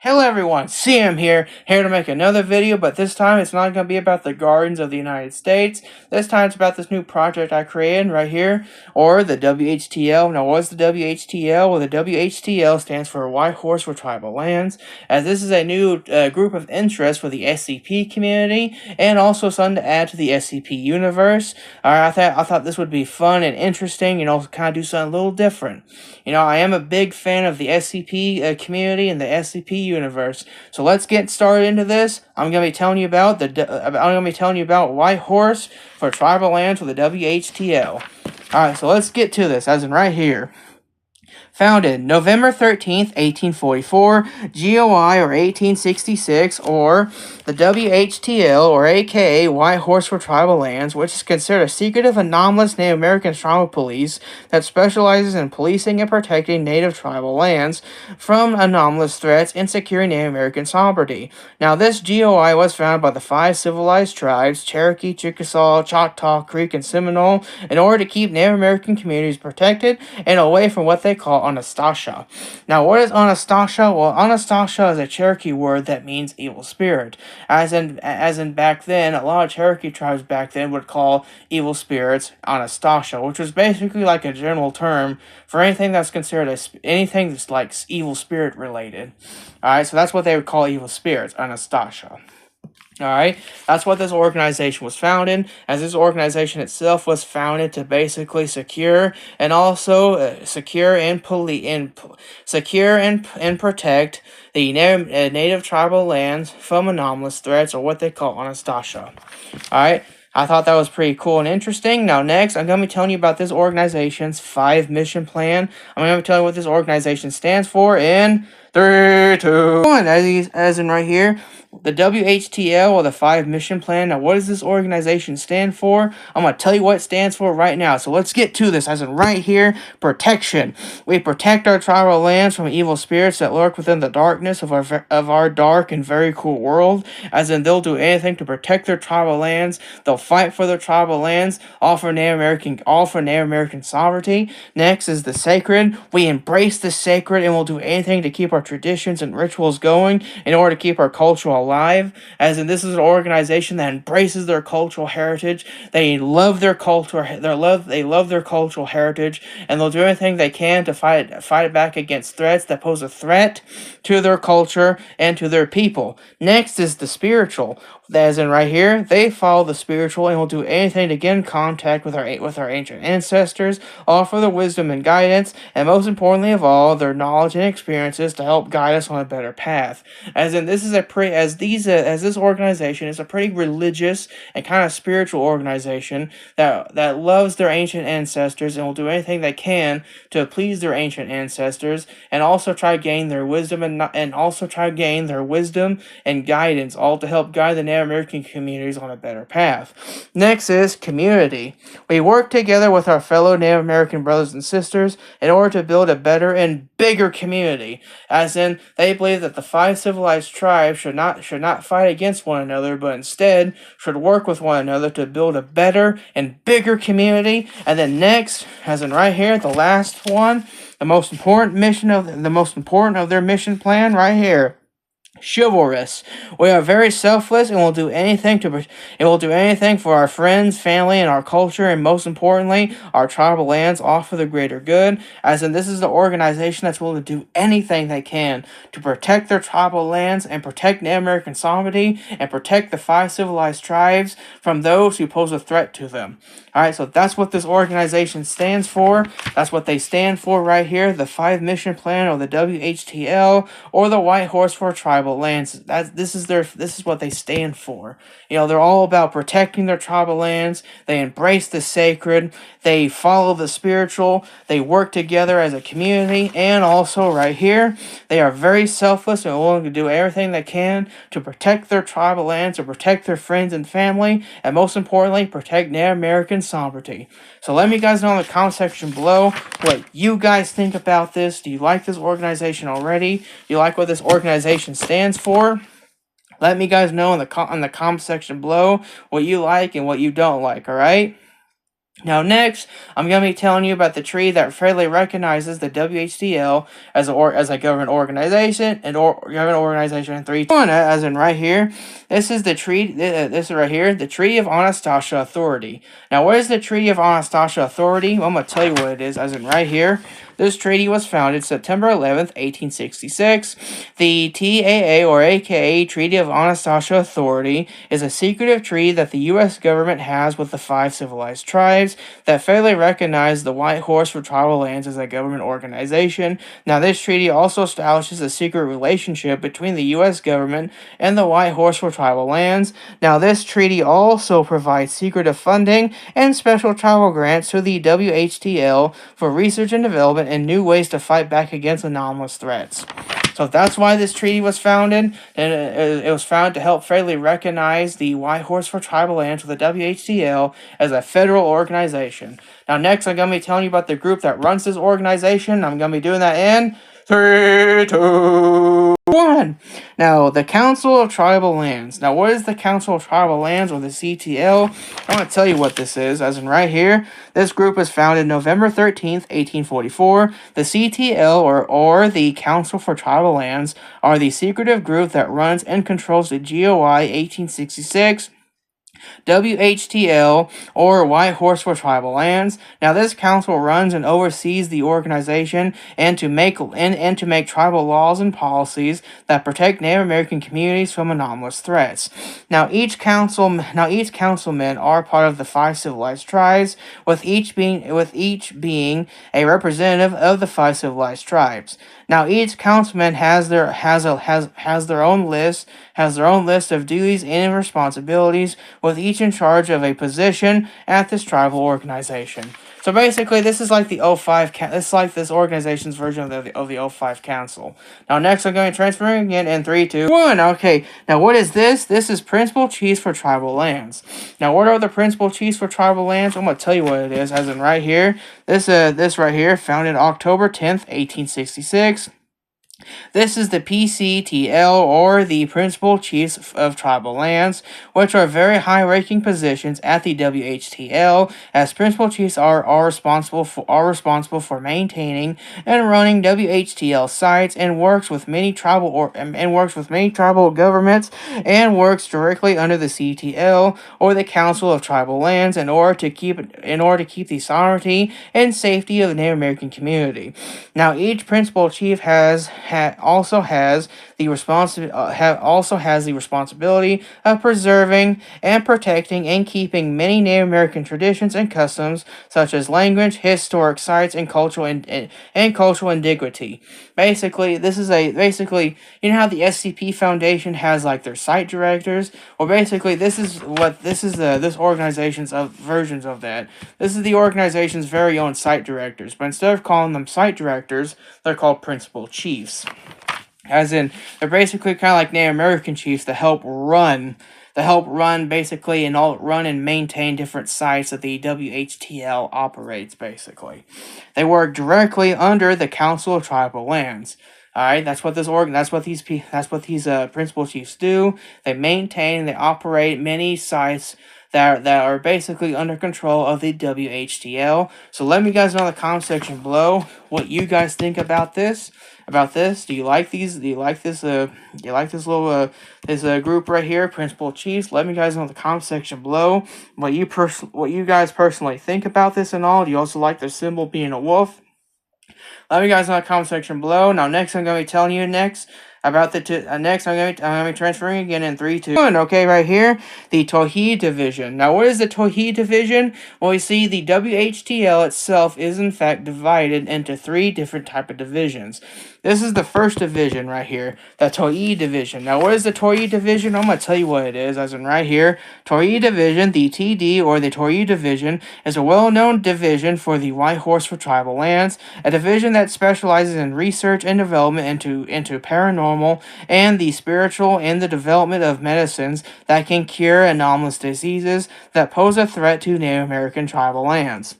Hello everyone, CM here to make another video, but this time it's not going to be about the gardens of the United States. This time it's about this new project I created right here, or the WHTL. Now what's the WHTL? Well, the WHTL stands for White Horse for Tribal Lands, as this is a new group of interest for the SCP community, and also something to add to the SCP universe. I thought this would be fun and interesting, kind of do something a little different. I am a big fan of the SCP community and the SCP universe. So let's get started into this. I'm gonna be telling you about White Horse for Tribal Lands with the WHTL. Alright, so let's get to this, as in right here. Founded November 13th, 1844, GOI or 1866, or the WHTL or aka White Horse for Tribal Lands, which is considered a secretive, anomalous Native American tribal police that specializes in policing and protecting Native tribal lands from anomalous threats and securing Native American sovereignty. Now, this GOI was founded by the 5 civilized tribes, Cherokee, Chickasaw, Choctaw, Creek, and Seminole, in order to keep Native American communities protected and away from what they call Anastasia. Now, what is Anastasia? Well, Anastasia is a Cherokee word that means evil spirit. As in back then, a lot of Cherokee tribes back then would call evil spirits Anastasia, which was basically like a general term for anything that's considered anything that's like evil spirit related. Alright, so that's what they would call evil spirits, Anastasia. Alright, that's what this organization was founded, as this organization itself was founded to basically secure and also secure and protect the native tribal lands from anomalous threats, or what they call Anastasia. Alright, I thought that was pretty cool and interesting. Now next, I'm going to be telling you about this organization's 5 mission plan. I'm going to be telling you what this organization stands for in 3, 2, 1, as in right here. The WHTL, or the 5 mission plan. Now, what does this organization stand for? I'm going to tell you what it stands for right now. So let's get to this. As in right here, protection. We protect our tribal lands from evil spirits that lurk within the darkness of our dark and very cool world. As in, they'll do anything to protect their tribal lands. They'll fight for their tribal lands, all for Native American sovereignty. Next is the sacred. We embrace the sacred and will do anything to keep our traditions and rituals going in order to keep our culture alive. As in, this is an organization that embraces their cultural heritage. They love their culture. They love their cultural heritage, and they'll do anything they can to fight it back against threats that pose a threat to their culture and to their people. Next is the spiritual. As in right here, they follow the spiritual and will do anything to get in contact with our ancient ancestors, offer their wisdom and guidance, and most importantly of all, their knowledge and experiences to help guide us on a better path. As in, this organization is a pretty religious and kind of spiritual organization that loves their ancient ancestors and will do anything they can to please their ancient ancestors, and also try to gain their wisdom and guidance, all to help guide the Native American communities on a better path. Next is community. We work together with our fellow Native American brothers and sisters in order to build a better and bigger community. As in, they believe that the 5 civilized tribes should not fight against one another, but instead should work with one another to build a better and bigger community. And then next, as in right here, the last one, the most important of their mission plan right here. Chivalrous. We are very selfless and will do anything for our friends, family, and our culture, and most importantly, our tribal lands, all for the greater good. As in, this is the organization that's willing to do anything they can to protect their tribal lands and protect Native American sovereignty and protect the 5 civilized tribes from those who pose a threat to them. Alright, so that's what this organization stands for. That's what they stand for right here. The 5 mission plan, or the WHTL, or the White Horse for Tribal Lands. This is what they stand for. They're all about protecting their tribal lands. They embrace the sacred. They follow the spiritual. They work together as a community. And also right here, they are very selfless and willing to do everything they can to protect their tribal lands, to protect their friends and family, and most importantly, protect Native American sovereignty. So let me guys know in the comment section below what you guys think about this. Do you like this organization already? Do you like what this organization stands for? Let me guys know in the comment section below what you like and what you don't like, alright? Now, next, I'm going to be telling you about the treaty that fairly recognizes the WHDL as a government organization in 321, as in right here. This is the treaty. This is right here, the Treaty of Anastasia Authority. Now, what is the Treaty of Anastasia Authority? Well, I'm going to tell you what it is, as in right here. This treaty was founded September 11th, 1866. The TAA, or AKA Treaty of Anastasia Authority, is a secretive treaty that the U.S. government has with the 5 civilized tribes that fairly recognize the White Horse for Tribal Lands as a government organization. Now, this treaty also establishes a secret relationship between the U.S. government and the White Horse for Tribal Lands. Now, this treaty also provides secretive funding and special tribal grants to the WHTL for research and development and new ways to fight back against anomalous threats. So that's why this treaty was founded, and it was founded to help fairly recognize the White Horse for Tribal Lands with the WHTL as a federal organization. Now, next, I'm going to be telling you about the group that runs this organization. I'm going to be doing that in 3, 2, 1. Now, the Council of Tribal Lands. Now, what is the Council of Tribal Lands, or the CTL? I'm going to tell you what this is, as in right here. This group was founded November 13th, 1844. The CTL, or the Council for Tribal Lands, are the secretive group that runs and controls the GOI 1866 WHTL, or White Horse for Tribal Lands. Now, this council runs and oversees the organization and to make tribal laws and policies that protect Native American communities from anomalous threats. Now, each councilmen are part of the 5 civilized tribes, with each being a representative of the 5 civilized tribes. Now, each councilman has their own list of duties and responsibilities, with each in charge of a position at this tribal organization. So basically, this is like the O5. This is like this organization's version of the O5 Council. Now, next, I'm going to transfer again in 3, 2, 1. Okay. Now, what is this? This is Principal Chiefs for Tribal Lands. Now, what are the Principal Chiefs for Tribal Lands? I'm going to tell you what it is, as in right here. This right here, founded October 10th, 1866. This is the PCTL, or the Principal Chiefs of Tribal Lands, which are very high-ranking positions at the WHTL, as Principal Chiefs are responsible for maintaining and running WHTL sites, and works with many tribal governments, and works directly under the CTL, or the Council of Tribal Lands, in order to keep the sovereignty and safety of the Native American community. Now, each Principal Chief also has the responsibility of preserving and protecting and keeping many Native American traditions and customs, such as language, historic sites, and cultural antiquity. Basically, you know how the SCP Foundation has like their site directors. Well, basically, this organization's versions of that. This is the organization's very own site directors, but instead of calling them site directors, they're called Principal Chiefs. As in, they're basically kind of like Native American chiefs that help run basically and run and maintain different sites that the WHTL operates. Basically, they work directly under the Council of Tribal Lands. All right, that's what these principal chiefs do. They maintain and they operate many sites that are basically under control of the WHTL. So let me guys know in the comment section below what you guys think about this. Do you like these? Do you like this? This little group right here, Principal Chiefs? Let me guys know in the comment section below what you guys personally think about this and all. Do you also like their symbol being a wolf? Let me guys know in the comment section below. Now, next I'm going to be telling you about next I'm going to be transferring again in 3, 2, 1. Okay, right here, the Towhee Division. Now, what is the Towhee Division? Well, you see, the WHTL itself is in fact divided into 3 different type of divisions. This is the first division right here, the Towhee Division. Now, what is the Towhee Division? I'm going to tell you what it is, as in right here. Towhee Division, the TD, or the Towhee Division, is a well-known division for the White Horse for Tribal Lands, a division that specializes in research and development into paranormal and the spiritual, and the development of medicines that can cure anomalous diseases that pose a threat to Native American tribal lands.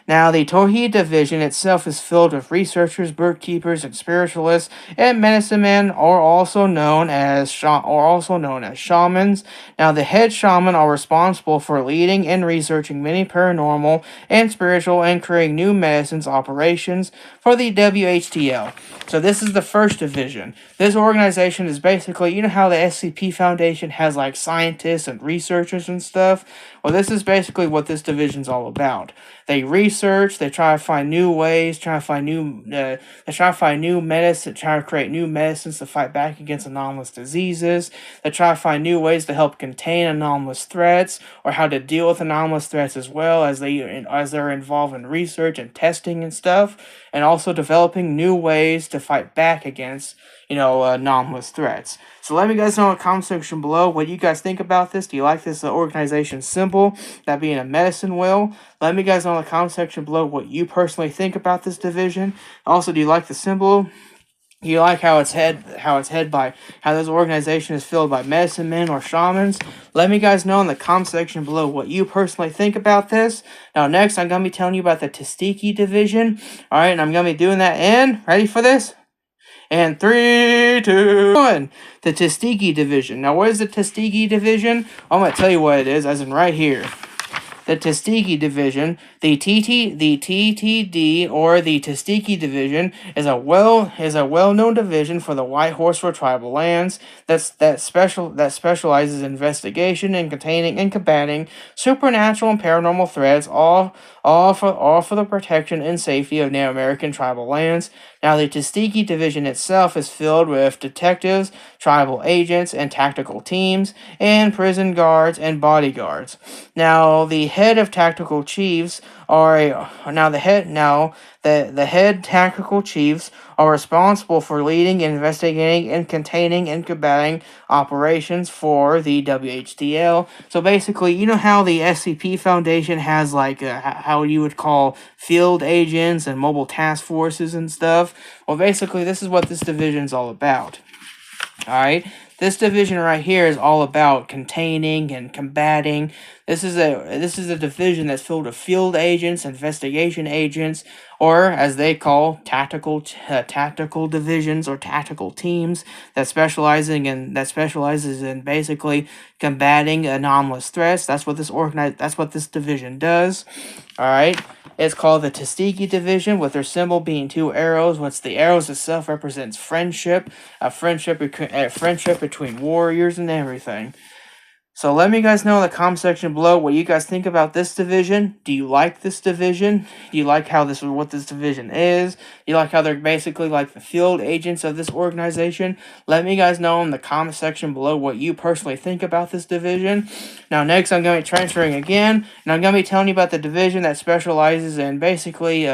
Now, the Tawhid division itself is filled with researchers, bird keepers, and spiritualists, and medicine men, or also known as shamans. Now, the head shaman are responsible for leading and researching many paranormal and spiritual and creating new medicines operations for the WHTL. So this is the first division. This organization is basically, you know how the SCP Foundation has like scientists and researchers and stuff? Well, this is basically what this division's all about. They research, they try to find new ways, they try to find new medicine, try to create new medicines to fight back against anomalous diseases. They try to find new ways to help contain anomalous threats, or how to deal with anomalous threats as well as they're involved in research and testing and stuff, and also developing new ways to fight back against anomalous threats. So let me guys know in the comment section below what you guys think about this. Do you like this organization symbol, that being a medicine wheel? Let me guys know in the comment section below what you personally think about this division. Also, do you like the symbol? Do you like how this organization is filled by medicine men or shamans? Let me guys know in the comment section below what you personally think about this. Now next, I'm going to be telling you about the Tuskegee division. Alright, and I'm going to be doing that in, ready for this? And 3, 2, 1. The Tuskegee division. Now, what is the Tuskegee division? I'm going to tell you what it is, as in right here. The Tuskegee division, the TTD, or the Tuskegee division, is a well-known division for the White Horse for tribal lands that specializes in investigation and containing and combating supernatural and paranormal threats, all for the protection and safety of Native American tribal lands. Now, the Tuskegee division itself is filled with detectives, tribal agents, and tactical teams, and prison guards and bodyguards. Now, the head of tactical chiefs the head tactical chiefs are responsible for leading, investigating, and containing and combating operations for the WHTL. So basically, you know how the SCP Foundation has like how you would call field agents and mobile task forces and stuff? Well, basically, this is what this division's all about. Alright, this division right here is all about containing and combating. This is a division that's filled with field agents, investigation agents, or as they call tactical divisions or tactical teams that specializes in basically combating anomalous threats. That's what this division does. All right. It's called the Tuskegee division, with their symbol being 2 arrows. What's the arrows itself represents friendship, a friendship between warriors and everything. So let me guys know in the comment section below what you guys think about this division. Do you like this division? Do you like what this division is? Do you like how they're basically like the field agents of this organization? Let me guys know in the comment section below what you personally think about this division. Now next, I'm going to be transferring again, and I'm going to be telling you about the division that specializes in basically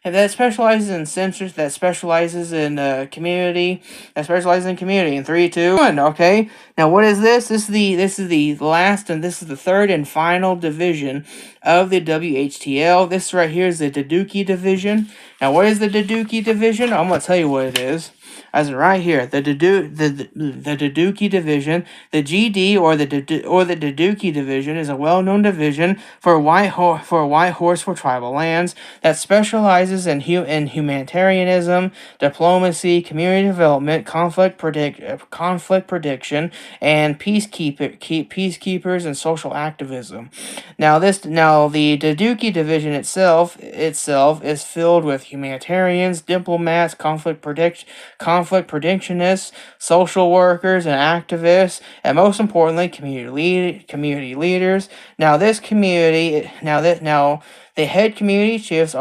that specializes in sensors, that specializes in community, in 3, 2, 1. Okay. Now what is this? This is the last, and this is the third and final division of the WHTL. This right here is the Duduki division. Now what is the Duduki division? I'm gonna tell you what it is. As in right here, the Duduki division, the GD or the Duduki division is a well-known division for White Horse for tribal lands that specializes in humanitarianism, diplomacy, community development, conflict prediction, and peacekeepers and social activism. Now the Duduki division itself is filled with humanitarians, diplomats, conflict predictionists, social workers and activists, and most importantly, community leaders. Now the head community chiefs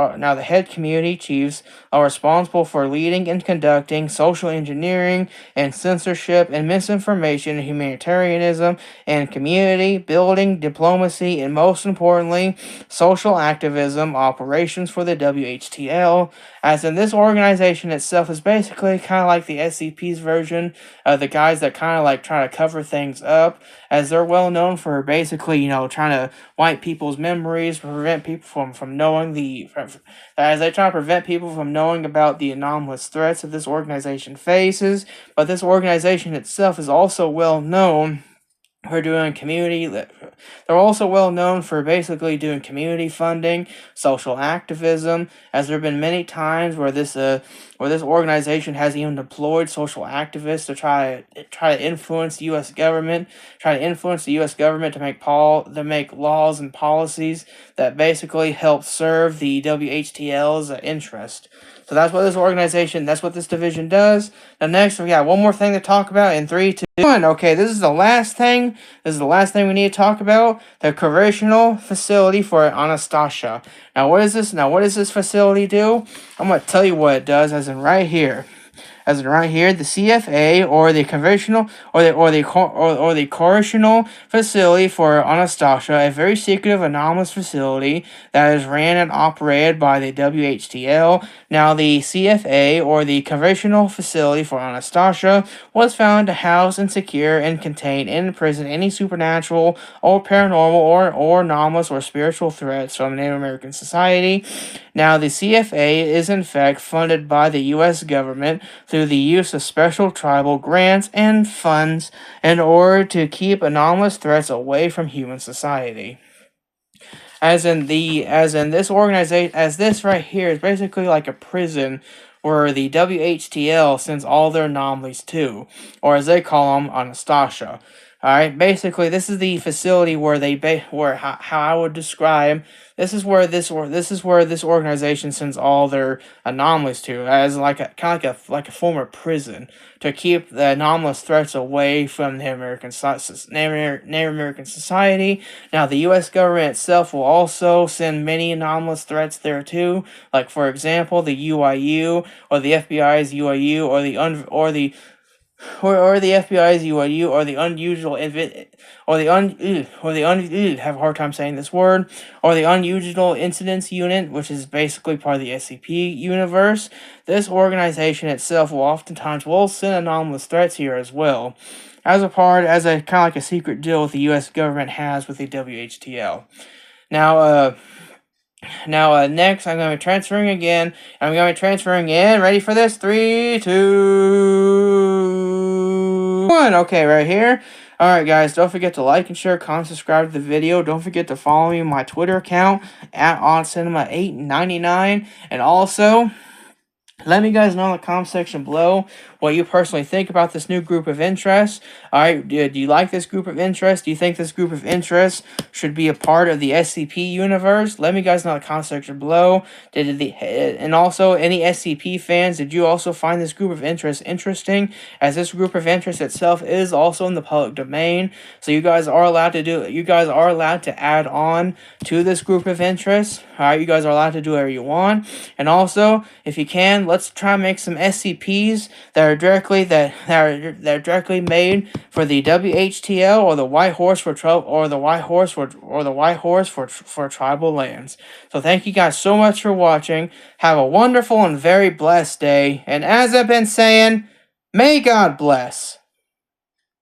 are responsible for leading and conducting social engineering and censorship and misinformation and humanitarianism and community building, diplomacy, and most importantly, social activism operations for the WHTL. As in, this organization itself is basically kind of like the SCP's version of the guys that kind of like try to cover things up, as they're well known for basically, trying to wipe people's memories, prevent people from knowing as they try to prevent people from knowing about the anomalous threats that this organization faces. But this organization itself is also well known for doing community. They're also well known for basically doing community funding, social activism, as there have been many times where this organization has even deployed social activists to try to influence the U.S. government, to make laws and policies that basically help serve the WHTL's interest. So that's what that's what this division does. Now next, we got one more thing to talk about in 3, 2, 1. Okay, this is the last thing. This is the last thing we need to talk about. The correctional facility for Anastasia. Now what is this? What does this facility do? I'm going to tell you what it does, as in right here. As in right here, the CFA, or the correctional facility for Anastasia, a very secretive, anomalous facility that is ran and operated by the WHTL. Now, the CFA, or the correctional facility for Anastasia, was found to house and secure and contain in prison any supernatural or paranormal or anomalous or spiritual threats from Native American society. Now, the CFA is in fact funded by the U.S. government through the use of special tribal grants and funds in order to keep anomalous threats away from human society. As in this organization, as this right here is basically like a prison where the WHTL sends all their anomalies to, or as they call them, Anastasia. All right, basically, this is the facility where how I would describe. This is where this organization sends all their anomalies to, as like a kind of like a former prison, to keep the anomalous threats away from Native American society. Now, the U.S. government itself will also send many anomalous threats there too, like for example, the UIU, or the FBI's UIU, or the FBI's UIU, or the unusual have a hard time saying this word, or the unusual incidents unit, which is basically part of the SCP universe. This organization itself will send anomalous threats here as well, as a kind of like a secret deal that the U.S. government has with the WHTL. Next, I'm going to be transferring again. I'm going to be transferring in. Ready for this? 3, 2, 1. Okay, right here. Alright, guys, don't forget to like and share, comment, subscribe to the video. Don't forget to follow me on my Twitter account, at OddCinema899. And also, let me guys know in the comment section below what you personally think about this new group of interests. Alright, do you like this group of interests? Do you think this group of interests should be a part of the SCP universe? Let me guys know in the comment section below. And also, any SCP fans, did you also find this group of interests interesting? As this group of interests itself is also in the public domain, so you guys are allowed to add on to this group of interests. Alright, you guys are allowed to do whatever you want. And also, if you can, let's try and make some SCPs that are directly made for the WHTL, or the White Horse for tribal lands. So thank you guys so much for watching. Have a wonderful and very blessed day. And as I've been saying, may God bless.